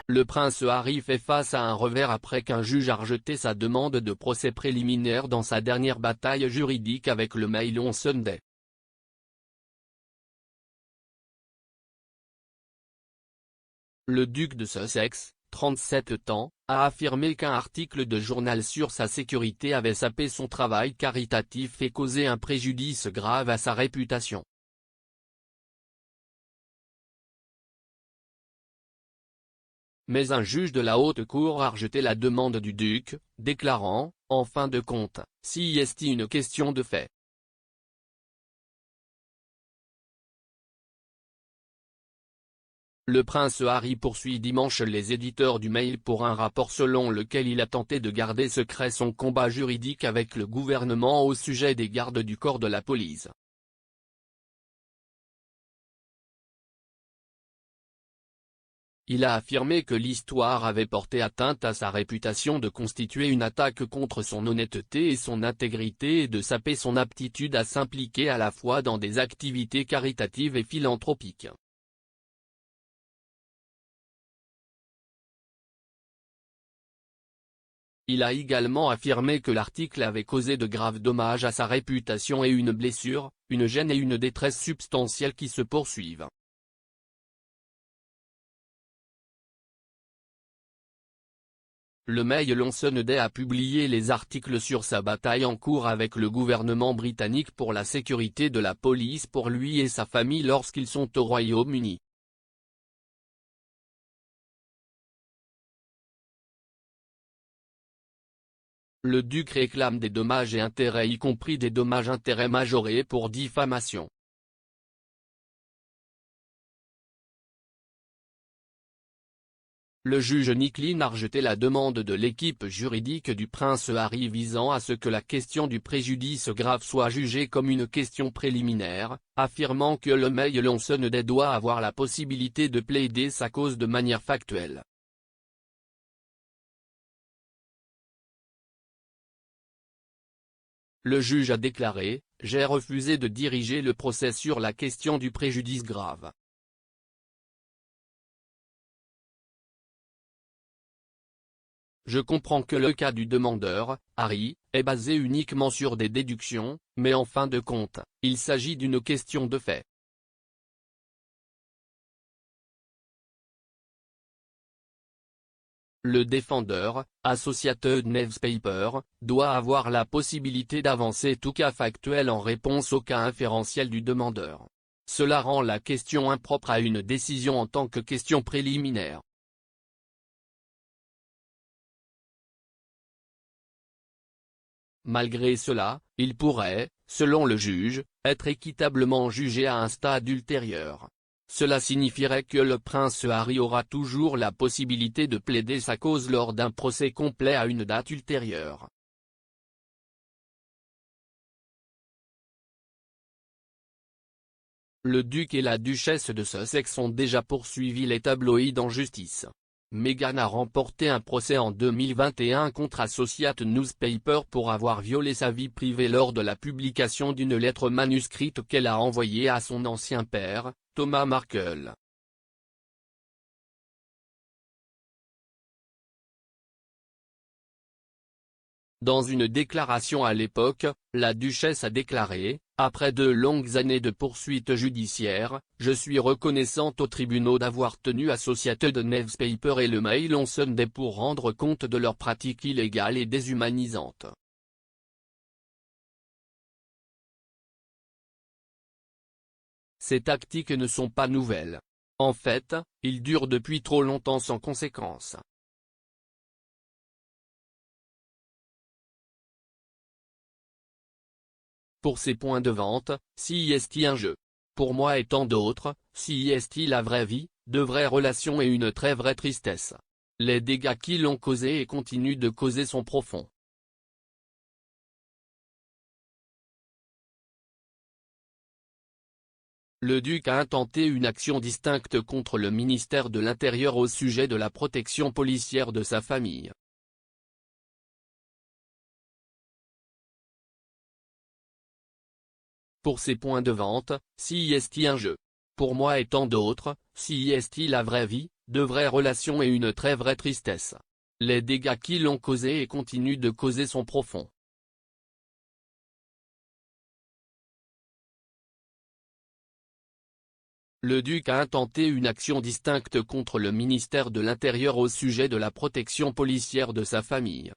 Le prince Harry fait face à un revers après qu'un juge a rejeté sa demande de procès préliminaire dans sa dernière bataille juridique avec le Mail on Sunday. Le duc de Sussex, 37 ans, a affirmé qu'un article de journal sur sa sécurité avait sapé son travail caritatif et causé un préjudice grave à sa réputation. Mais un juge de la haute cour a rejeté la demande du duc, déclarant, en fin de compte, c'est une question de fait. Le prince Harry poursuit dimanche les éditeurs du Mail pour un rapport selon lequel il a tenté de garder secret son combat juridique avec le gouvernement au sujet des gardes du corps de la police. Il a affirmé que l'histoire avait porté atteinte à sa réputation de constituer une attaque contre son honnêteté et son intégrité et de saper son aptitude à s'impliquer à la fois dans des activités caritatives et philanthropiques. Il a également affirmé que l'article avait causé de graves dommages à sa réputation et une blessure, une gêne et une détresse substantielle qui se poursuivent. Le Mail on Sunday a publié les articles sur sa bataille en cours avec le gouvernement britannique pour la sécurité de la police pour lui et sa famille lorsqu'ils sont au Royaume-Uni. Le duc réclame des dommages et intérêts y compris des dommages-intérêts majorés pour diffamation. Le juge Nick Lynn a rejeté la demande de l'équipe juridique du prince Harry visant à ce que la question du préjudice grave soit jugée comme une question préliminaire, affirmant que le Mail on Sunday doit avoir la possibilité de plaider sa cause de manière factuelle. Le juge a déclaré « J'ai refusé de diriger le procès sur la question du préjudice grave. Je comprends que le cas du demandeur, Harry, est basé uniquement sur des déductions, mais en fin de compte, il s'agit d'une question de fait. » Le défendeur, Associated Newspaper, doit avoir la possibilité d'avancer tout cas factuel en réponse au cas inférentiel du demandeur. Cela rend la question impropre à une décision en tant que question préliminaire. Malgré cela, il pourrait, selon le juge, être équitablement jugé à un stade ultérieur. Cela signifierait que le prince Harry aura toujours la possibilité de plaider sa cause lors d'un procès complet à une date ultérieure. Le duc et la duchesse de Sussex ont déjà poursuivi les tabloïds en justice. Meghan a remporté un procès en 2021 contre Associated Newspaper pour avoir violé sa vie privée lors de la publication d'une lettre manuscrite qu'elle a envoyée à son ancien père, Thomas Markle. Dans une déclaration à l'époque, la duchesse a déclaré « Après de longues années de poursuites judiciaires, je suis reconnaissante aux tribunaux d'avoir tenu Associated Newspaper et le Mail on Sunday pour rendre compte de leurs pratiques illégales et déshumanisantes. » Ces tactiques ne sont pas nouvelles. En fait, ils durent depuis trop longtemps sans conséquence. Pour ces points de vente, c'est un jeu. Pour moi et tant d'autres, c'est la vraie vie, de vraies relations et une très vraie tristesse. Les dégâts qui l'ont causé et continuent de causer sont profonds. Le duc a intenté une action distincte contre le ministère de l'Intérieur au sujet de la protection policière de sa famille. Pour ces points de vente, c'est un jeu. Pour moi et tant d'autres, si est-il la vraie vie, de vraies relations et une très vraie tristesse. Les dégâts qui l'ont causé et continuent de causer sont profonds. Le duc a intenté une action distincte contre le ministère de l'Intérieur au sujet de la protection policière de sa famille.